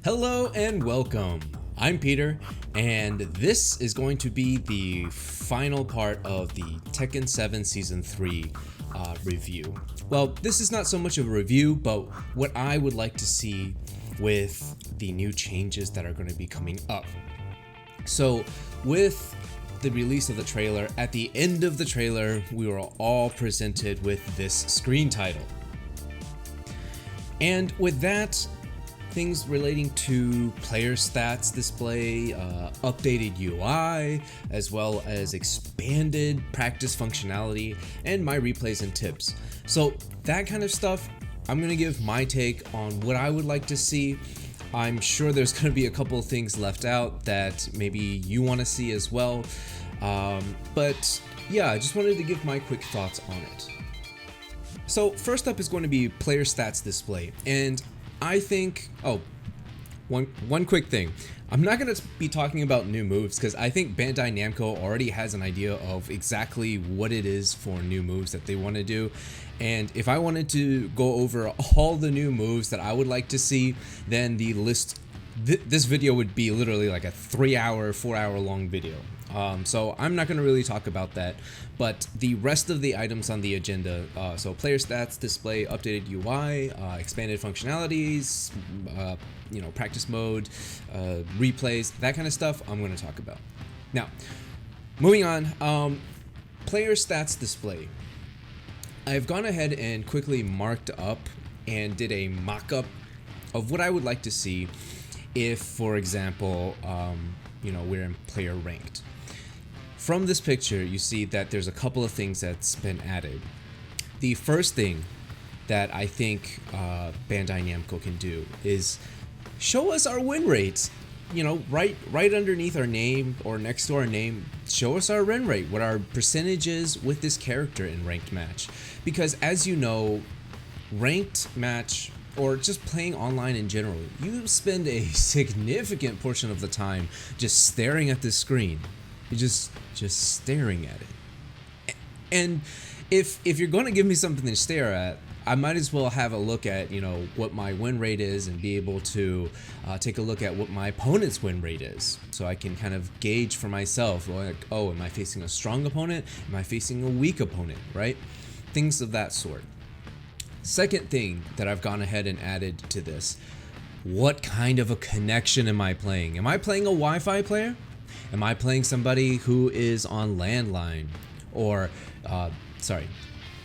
Hello and welcome. I'm Peter, and this is going to be the final part of the Tekken 7 Season 3 review. Well, this is not so much of a review, but what I would like to see with the new changes that are going to be coming up. So, with the release of the trailer, at the end of the trailer, we were all presented with this screen title. And with that, things relating to player stats display, updated UI, as well as expanded practice functionality, and my replays and tips. So that kind of stuff, I'm gonna give my take on what I would like to see. I'm sure there's gonna be a couple of things left out that maybe you wanna see as well. But yeah, I just wanted to give my quick thoughts on it. So first up is going to be player stats display, and I think, one quick thing. I'm not going to be talking about new moves because I think Bandai Namco already has an idea of exactly what it is for new moves that they want to do. And if I wanted to go over all the new moves that I would like to see, then the list, this video would be literally like a 3-hour, 4-hour long video. So I'm not going to really talk about that, but the rest of the items on the agenda, so player stats display, updated UI, expanded functionalities, practice mode, replays, that kind of stuff, I'm going to talk about. Now, moving on, player stats display. I've gone ahead and quickly marked up and did a mock-up of what I would like to see if, for example, we're in player ranked. From this picture, you see that there's a couple of things that's been added. The first thing that I think Bandai Namco can do is show us our win rates. Right underneath our name or next to our name, show us our win rate, what our percentage is with this character in ranked match. Because as you know, ranked match or just playing online in general, you spend a significant portion of the time just staring at this screen. You're just staring at it. And if you're going to give me something to stare at, I might as well have a look at, what my win rate is and be able to take a look at what my opponent's win rate is. So I can kind of gauge for myself, like, oh, am I facing a strong opponent? Am I facing a weak opponent, right? Things of that sort. Second thing that I've gone ahead and added to this, what kind of a connection am I playing? Am I playing a Wi-Fi player? Am I playing somebody who is on landline or,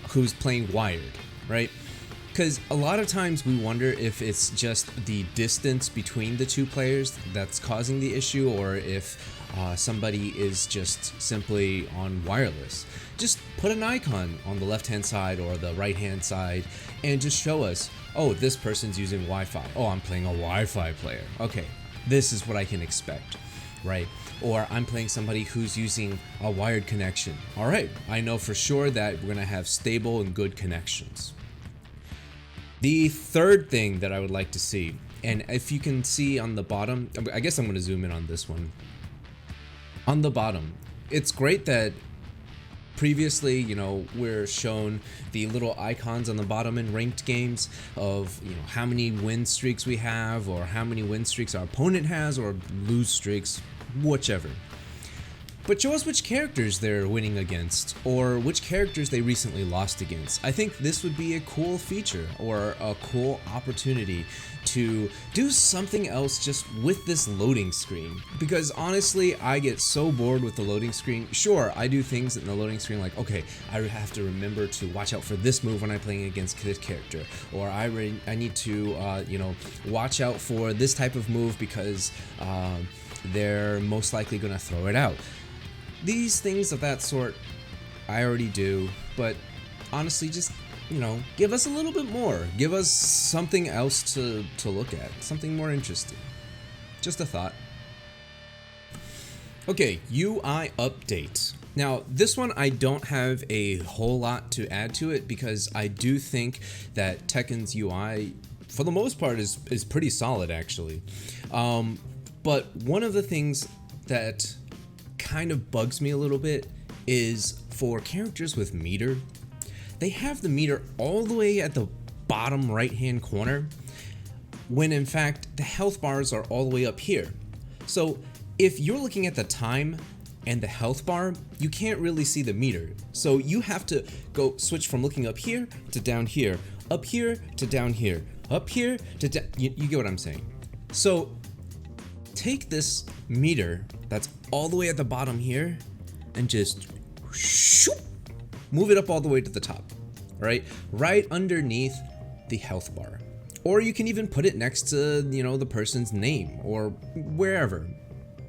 who's playing wired, right? Because a lot of times we wonder if it's just the distance between the two players that's causing the issue, or if somebody is just simply on wireless. Just put an icon on the left-hand side or the right-hand side and just show us, oh, this person's using Wi-Fi. Oh, I'm playing a Wi-Fi player. Okay, this is what I can expect, right? Or I'm playing somebody who's using a wired connection. All right, I know for sure that we're gonna have stable and good connections. The third thing that I would like to see, and if you can see on the bottom, I guess I'm gonna zoom in on this one. On the bottom, it's great that previously, we're shown the little icons on the bottom in ranked games of, how many win streaks we have, or how many win streaks our opponent has, or lose streaks, whichever. But show us which characters they're winning against, or which characters they recently lost against. I think this would be a cool feature, or a cool opportunity to do something else just with this loading screen. Because honestly, I get so bored with the loading screen. Sure, I do things in the loading screen like, okay, I have to remember to watch out for this move when I'm playing against this character, or I need to, watch out for this type of move because they're most likely gonna throw it out. These things of that sort, I already do, but honestly, just, give us a little bit more. Give us something else to look at, something more interesting. Just a thought. Okay, UI update. Now, this one I don't have a whole lot to add to it because I do think that Tekken's UI, for the most part, is pretty solid, actually. But one of the things that kind of bugs me a little bit is for characters with meter, they have the meter all the way at the bottom right hand corner. when in fact the health bars are all the way up here. So if you're looking at the time and the health bar, you can't really see the meter. So you have to go switch from looking up here to down here, up here to down here, up here to down. You get what I'm saying? So take this meter that's all the way at the bottom here and just shoop, move it up all the way to the top, right? Right underneath the health bar. Or you can even put it next to, the person's name or wherever.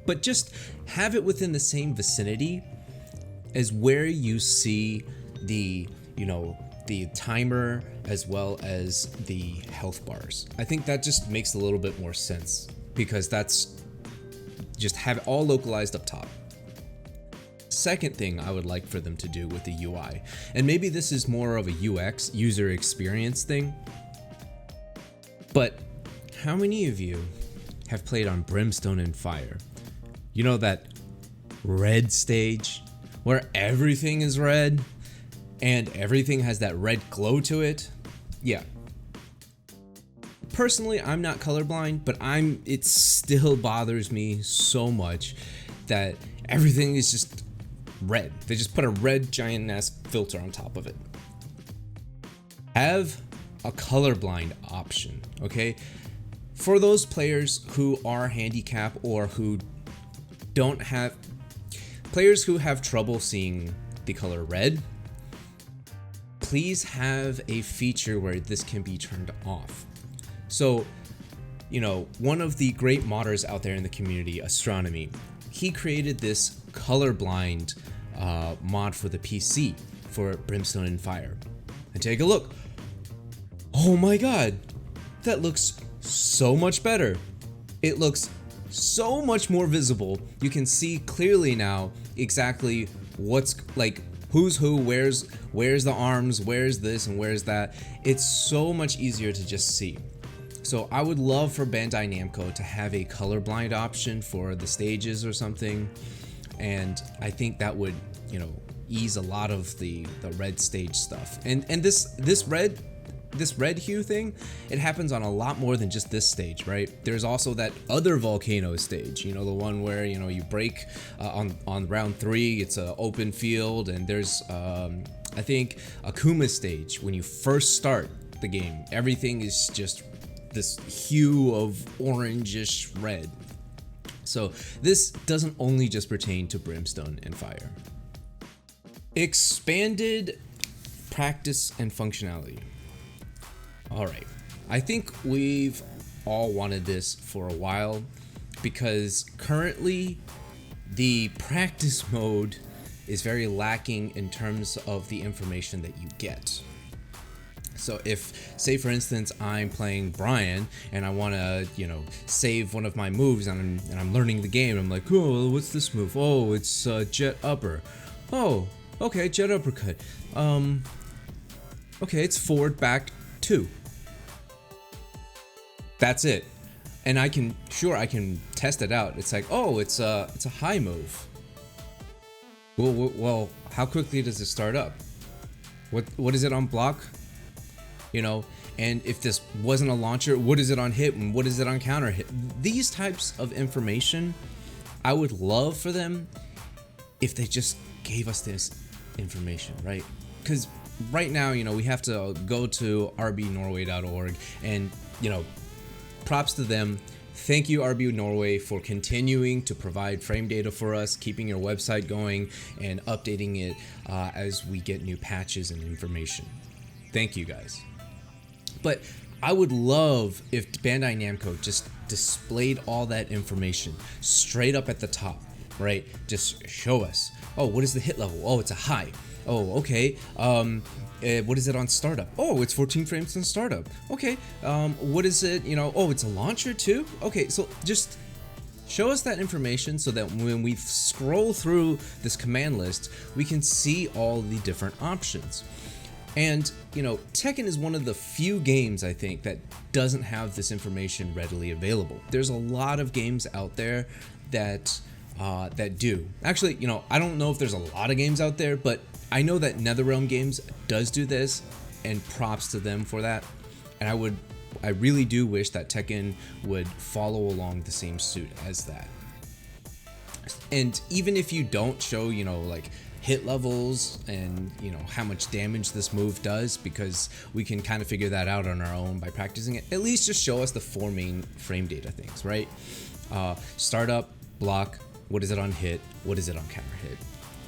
But just have it within the same vicinity as where you see the, the timer as well as the health bars. I think that just makes a little bit more sense because that's just have it all localized up top. Second thing I would like for them to do with the UI, and maybe this is more of a UX, user experience thing, but how many of you have played on Brimstone and Fire? You know that red stage where everything is red and everything has that red glow to it? Yeah. Personally, I'm not colorblind, but it still bothers me so much that everything is just red. They just put a red giant ass filter on top of it. Have a colorblind option, okay? For those players who are handicapped or who players who have trouble seeing the color red, please have a feature where this can be turned off. So, one of the great modders out there in the community, Astronomy, he created this colorblind mod for the PC for Brimstone and Fire. And take a look. Oh my god, that looks so much better. It looks so much more visible. You can see clearly now exactly what's like, who's who, where's the arms, where's this and where's that. It's so much easier to just see. So I would love for Bandai Namco to have a colorblind option for the stages or something, and I think that would, ease a lot of the red stage stuff. And this red hue thing, it happens on a lot more than just this stage, right? There's also that other volcano stage, the one where you break on round 3. It's an open field, and there's I think Akuma stage when you first start the game. Everything is just this hue of orangish red. So this doesn't only just pertain to Brimstone and Fire. Expanded practice and functionality. Alright, I think we've all wanted this for a while because currently the practice mode is very lacking in terms of the information that you get. So if, say for instance, I'm playing Brian and I want to, save one of my moves and I'm learning the game, I'm like, oh, what's this move? Oh, it's jet upper. Oh, okay, jet uppercut. Okay, it's forward, back, 2. That's it. And I can test it out. It's like, oh, it's a high move. Well, how quickly does it start up? What is it on block? And if this wasn't a launcher, what is it on hit and what is it on counter hit? These types of information, I would love for them if they just gave us this information, right? Because right now, we have to go to rbnorway.org and, props to them. Thank you, RB Norway, for continuing to provide frame data for us, keeping your website going and updating it as we get new patches and information. Thank you guys. But I would love if Bandai Namco just displayed all that information straight up at the top, right? Just show us. Oh, what is the hit level? Oh, it's a high. Oh, okay. What is it on startup? Oh, it's 14 frames on startup. Okay. What is it? Oh, it's a launcher too? Okay, so just show us that information so that when we scroll through this command list, we can see all the different options. And, Tekken is one of the few games, I think, that doesn't have this information readily available. There's a lot of games out there that do. Actually, I don't know if there's a lot of games out there, but I know that NetherRealm Games does do this, and props to them for that. And I would I really do wish that Tekken would follow along the same suit as that. And even if you don't show, like hit levels and how much damage this move does, because we can kind of figure that out on our own by practicing it, at least just show us the 4 main frame data things, right? Start up, block, what is it on hit, what is it on counter hit?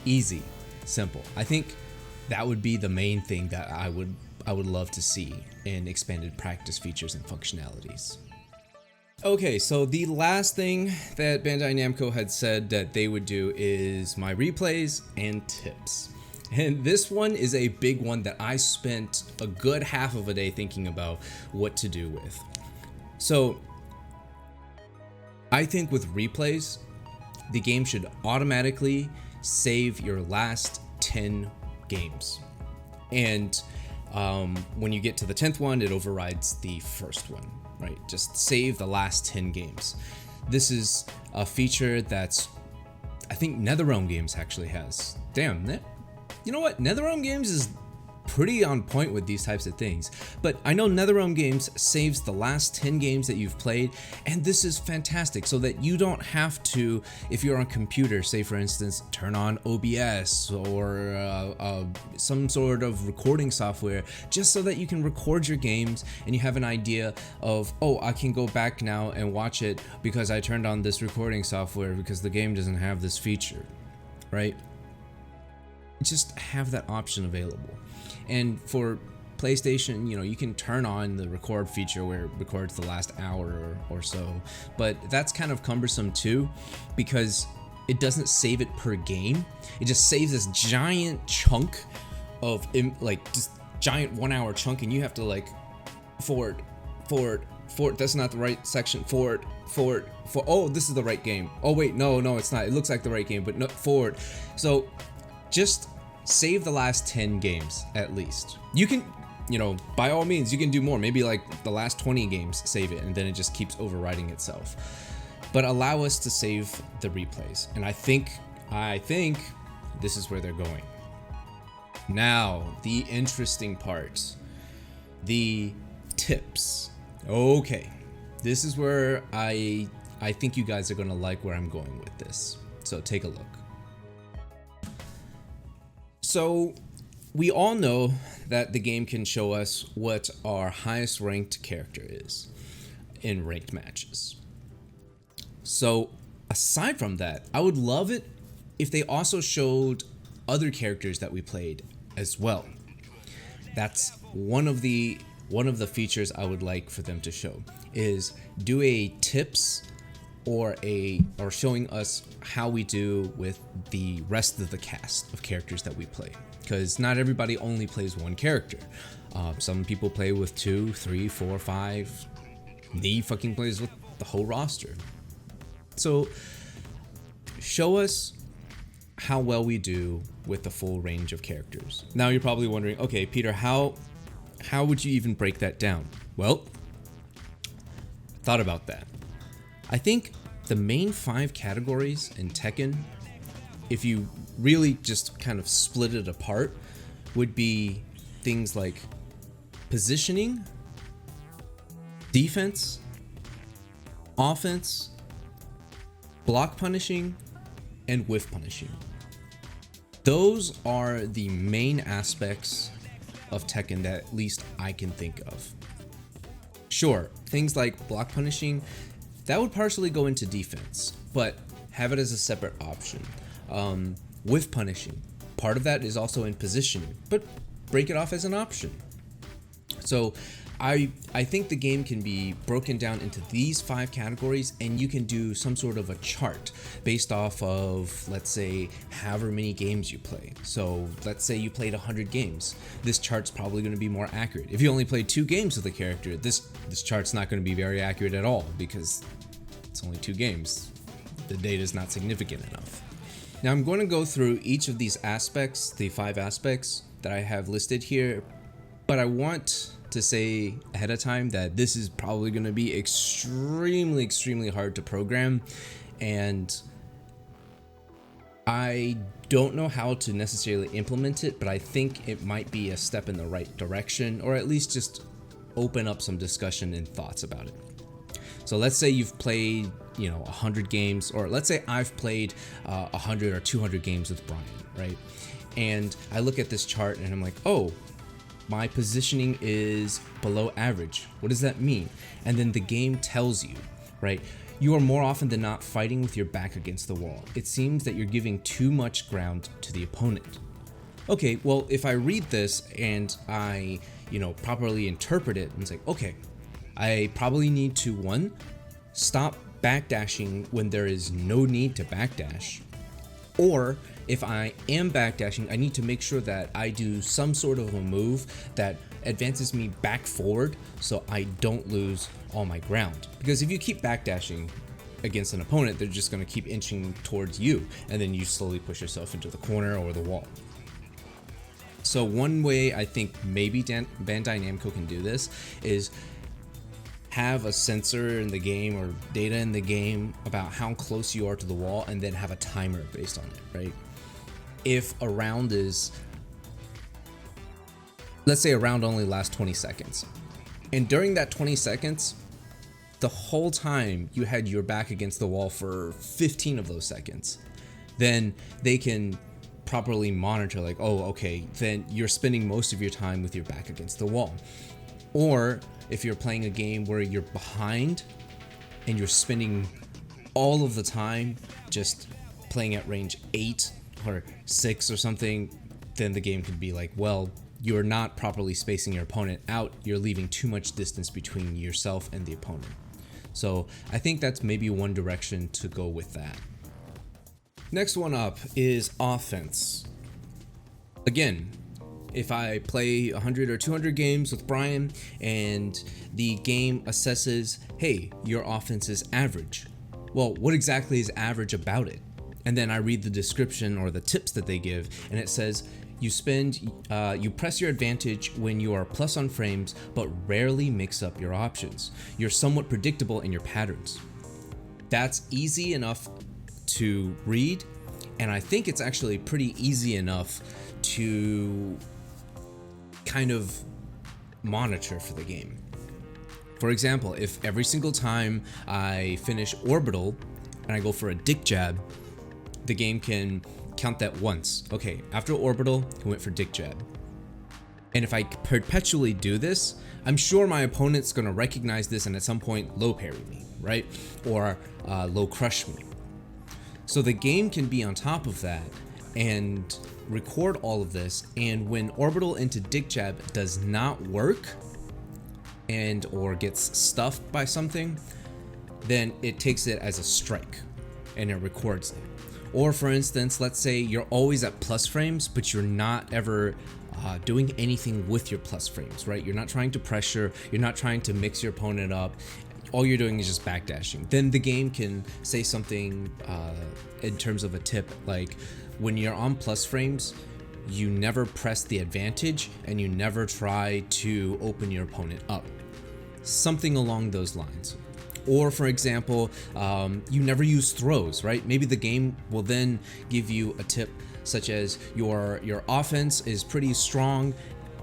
Easy, simple. I think that would be the main thing that I would love to see in expanded practice features and functionalities. Okay, so the last thing that Bandai Namco had said that they would do is my replays and tips. And this one is a big one that I spent a good half of a day thinking about what to do with. So I think with replays, the game should automatically save your last 10 games. And when you get to the 10th one, it overrides the first one, right? Just save the last 10 games. This is a feature that's, I think NetherRealm Games actually has. Damn, you know what? NetherRealm Games is pretty on point with these types of things. But I know NetherRealm Games saves the last 10 games that you've played, and this is fantastic so that you don't have to, if you're on computer, say for instance, turn on OBS or some sort of recording software, just so that you can record your games and you have an idea of, oh, I can go back now and watch it because I turned on this recording software because the game doesn't have this feature, right? Just have that option available. And for PlayStation, you can turn on the record feature where it records the last hour or so, but that's kind of cumbersome too, because it doesn't save it per game. It just saves this giant chunk of just giant 1 hour chunk, and you have to forward, that's not the right section, forward, oh, this is the right game. Oh wait, no, it's not. It looks like the right game, but no, forward. So just save the last 10 games at least. You can, by all means, you can do more. Maybe the last 20 games, save it, and then it just keeps overriding itself. But allow us to save the replays. And I think this is where they're going. Now, the interesting part. The tips. Okay. This is where I think you guys are going to like where I'm going with this. So take a look. So we all know that the game can show us what our highest ranked character is in ranked matches. So aside from that, I would love it if they also showed other characters that we played as well. That's one of the features I would like for them to show, is do a tips or showing us how we do with the rest of the cast of characters that we play, because not everybody only plays one character. Some people play with 2, 3, 4, 5. Me fucking plays with the whole roster. So show us how well we do with the full range of characters. Now you're probably wondering, okay, Peter, how would you even break that down? Well, thought about that. I think the main 5 categories in Tekken, if you really just kind of split it apart, would be things like positioning, defense, offense, block punishing, and whiff punishing. Those are the main aspects of Tekken that at least I can think of. Sure, things like block punishing, that would partially go into defense, but have it as a separate option. Whiff punishing, part of that is also in positioning, but break it off as an option. So I think the game can be broken down into these 5 categories, and you can do some sort of a chart based off of, let's say, however many games you play. So let's say you played 100 games. This chart's probably going to be more accurate. If you only played 2 games with a character, this chart's not going to be very accurate at all, because it's only 2 games. The data is not significant enough. Now I'm going to go through each of these aspects, the 5 aspects that I have listed here, but I want to say ahead of time that this is probably going to be extremely hard to program, and I don't know how to necessarily implement it, but I think it might be a step in the right direction, or at least just open up some discussion and thoughts about it. So let's say you've played, 100 games, or let's say I've played 100 or 200 games with Brian, right? And I look at this chart and I'm like, oh, my positioning is below average. What does that mean? And then the game tells you, right? You are more often than not fighting with your back against the wall. It seems that you're giving too much ground to the opponent. Okay, well, if I read this and I, properly interpret it, and it's like, okay, I probably need to, one, stop backdashing when there is no need to backdash. Or if I am backdashing, I need to make sure that I do some sort of a move that advances me back forward so I don't lose all my ground. Because if you keep backdashing against an opponent, they're just going to keep inching towards you, and then you slowly push yourself into the corner or the wall. So one way I think maybe Bandai Namco can do this is have a sensor in the game or data in the game about how close you are to the wall, and then have a timer based on it, right? If a round is, let's say a round only lasts 20 seconds, and during that 20 seconds, the whole time you had your back against the wall for 15 of those seconds, then they can properly monitor, like, oh, okay, then you're spending most of your time with your back against the wall. Or if you're playing a game where you're behind and you're spending all of the time just playing at range 8 or 6 or something, then the game could be like, well, you're not properly spacing your opponent out. You're leaving too much distance between yourself and the opponent. So I think that's maybe one direction to go with that. Next one up is offense. Again, if I play 100 or 200 games with Brian and the game assesses, hey, your offense is average. Well, what exactly is average about it? And then I read the description or the tips that they give, and it says you press your advantage when you are plus on frames, but rarely mix up your options. You're somewhat predictable in your patterns. That's easy enough to read, and I think it's actually pretty easy enough to kind of monitor for the game. For example, if every single time I finish orbital and I go for a dick jab, the game can count that once. Okay, after orbital, he went for dick jab. And if I perpetually do this, I'm sure my opponent's gonna recognize this and at some point low parry me, right? Or low crush me. So the game can be on top of that and record all of this, and when orbital into dick jab does not work and or gets stuffed by something, then it takes it as a strike and it records it. Or for instance, let's say you're always at plus frames, but you're not ever doing anything with your plus frames, right? You're not trying to pressure, you're not trying to mix your opponent up. All you're doing is just backdashing. Then the game can say something in terms of a tip, like when you're on plus frames, you never press the advantage and you never try to open your opponent up. Something along those lines. Or for example, you never use throws, right? Maybe the game will then give you a tip such as your offense is pretty strong,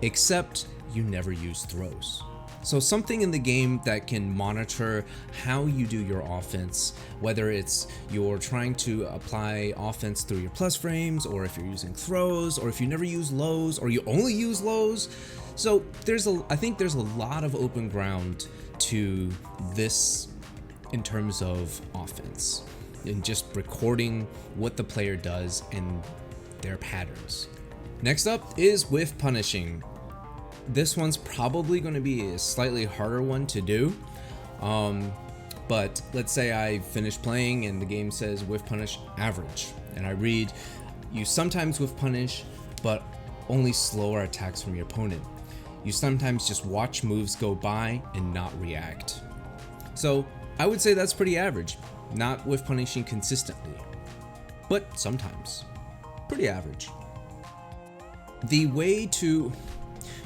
except you never use throws. So something in the game that can monitor how you do your offense, whether it's you're trying to apply offense through your plus frames, or if you're using throws, or if you never use lows, or you only use lows. So I think there's a lot of open ground to this in terms of offense, and just recording what the player does and their patterns. Next up is whiff punishing. This one's probably going to be a slightly harder one to do, but let's say I finish playing and the game says whiff punish average, and I read, you sometimes whiff punish, but only slower attacks from your opponent. You sometimes just watch moves go by and not react. So I would say that's pretty average, not whiff punishing consistently, but sometimes. Pretty average. The way to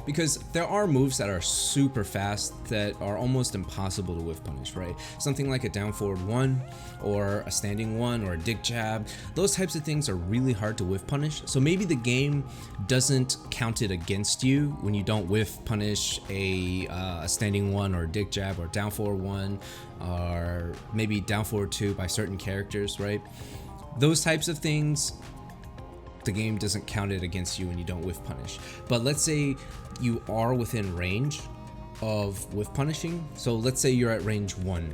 because there are moves that are super fast that are almost impossible to whiff punish, right? Something like a down forward 1 or a standing 1 or a dig jab. Those types of things are really hard to whiff punish. So maybe the game doesn't count it against you when you don't whiff punish a standing 1 or a dig jab or down forward 1 or maybe down forward 2 by certain characters, right? Those types of things, the game doesn't count it against you when you don't whiff punish. But let's say you are within range of whiff punishing. So let's say you're at range 1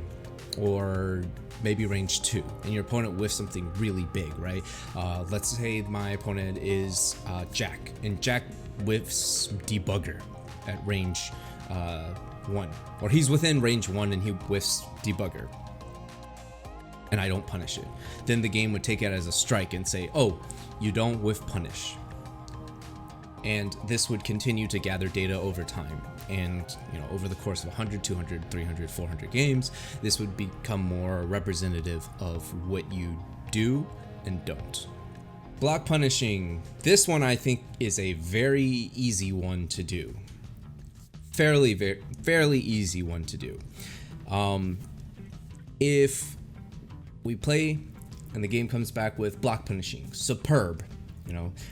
or maybe range 2 and your opponent whiffs something really big, right? Let's say my opponent is Jack, and Jack whiffs debugger at range 1, or he's within range 1 and he whiffs debugger, and I don't punish it. Then the game would take it as a strike and say, oh, you don't whiff punish. And this would continue to gather data over time. And over the course of 100, 200, 300, 400 games, this would become more representative of what you do and don't. Block punishing. This one I think is a very easy one to do. Fairly easy one to do. If we play and the game comes back with block punishing, superb,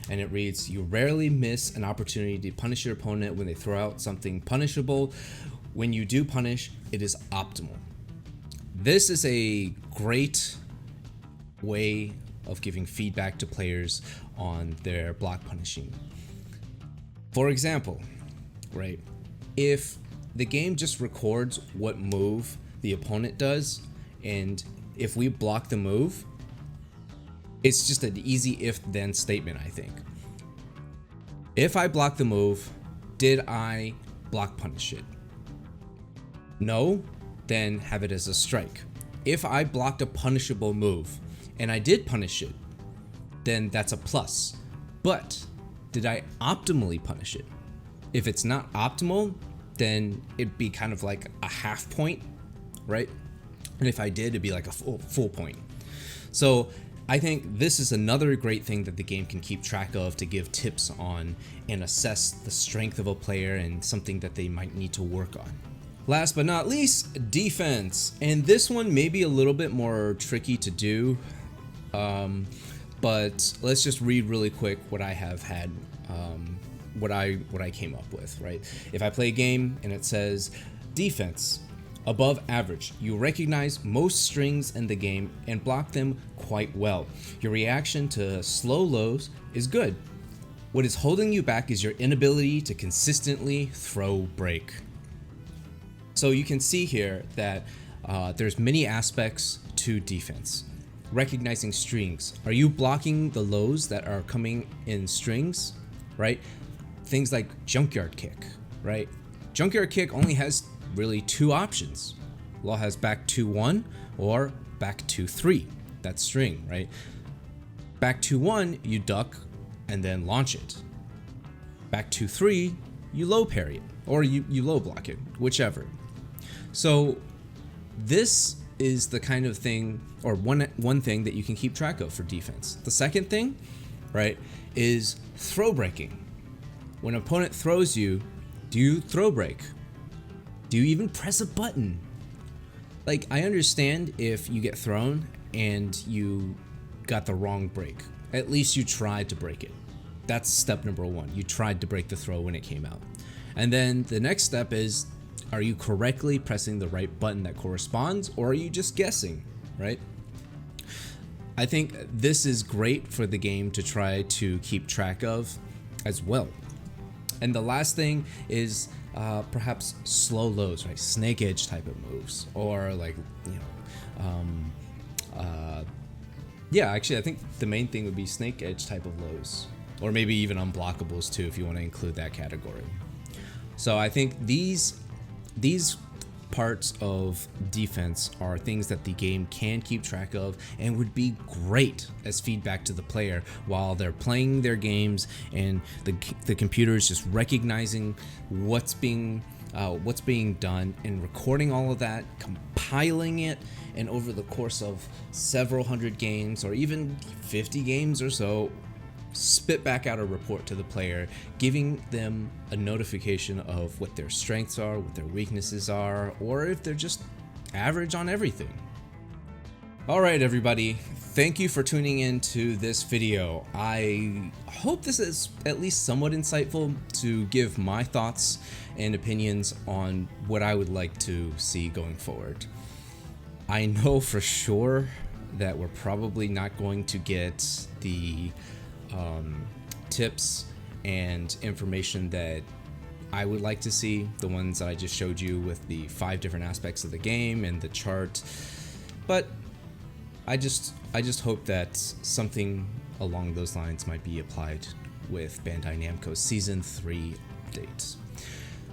and it reads, you rarely miss an opportunity to punish your opponent when they throw out something punishable. When you do punish, it is optimal. This is a great way of giving feedback to players on their block punishing. For example, right, if the game just records what move the opponent does, and if we block the move, it's just an easy if-then statement, I think. If I block the move, did I block punish it? No, then have it as a strike. If I blocked a punishable move and I did punish it, then that's a plus. But did I optimally punish it? If it's not optimal, then it'd be kind of like a half point, right? And if I did, it'd be like a full point. So I think this is another great thing that the game can keep track of to give tips on and assess the strength of a player and something that they might need to work on. Last but not least, defense. And this one may be a little bit more tricky to do, but let's just read really quick what I have had, what I came up with, right? If I play a game and it says defense, above average, you recognize most strings in the game and block them quite well. Your reaction to slow lows is good. What is holding you back is your inability to consistently throw break. So you can see here that there's many aspects to defense. Recognizing strings. Are you blocking the lows that are coming in strings, right? Things like junkyard kick, right? Junkyard kick only has really two options. Law has back 2-1 or back 2-3. That's string, right? Back 2-1, you duck and then launch it. Back 2-3, you low parry it, or you low block it, whichever. So this is the kind of thing, or one thing that you can keep track of for defense. The second thing, right, is throw breaking. When an opponent throws you, do you throw break? Do you even press a button? Like, I understand if you get thrown and you got the wrong break. At least you tried to break it. That's step number one. You tried to break the throw when it came out. And then the next step is, are you correctly pressing the right button that corresponds, or are you just guessing, right? I think this is great for the game to try to keep track of as well. And the last thing is perhaps slow lows, right? Snake edge type of moves, or like, yeah, actually, I think the main thing would be snake edge type of lows, or maybe even unblockables too, if you want to include that category. So I think these parts of defense are things that the game can keep track of and would be great as feedback to the player while they're playing their games, and the computer is just recognizing what's being done and recording all of that, compiling it, and over the course of several hundred games or even 50 games or so, spit back out a report to the player, giving them a notification of what their strengths are, what their weaknesses are, or if they're just average on everything. Alright everybody, thank you for tuning in to this video. I hope this is at least somewhat insightful to give my thoughts and opinions on what I would like to see going forward. I know for sure that we're probably not going to get the tips and information that I would like to see, the ones that I just showed you with the 5 different aspects of the game and the chart, but I just hope that something along those lines might be applied with Bandai Namco's Season 3 update.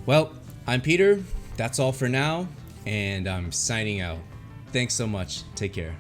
Well, I'm Peter, that's all for now, and I'm signing out. Thanks so much, take care.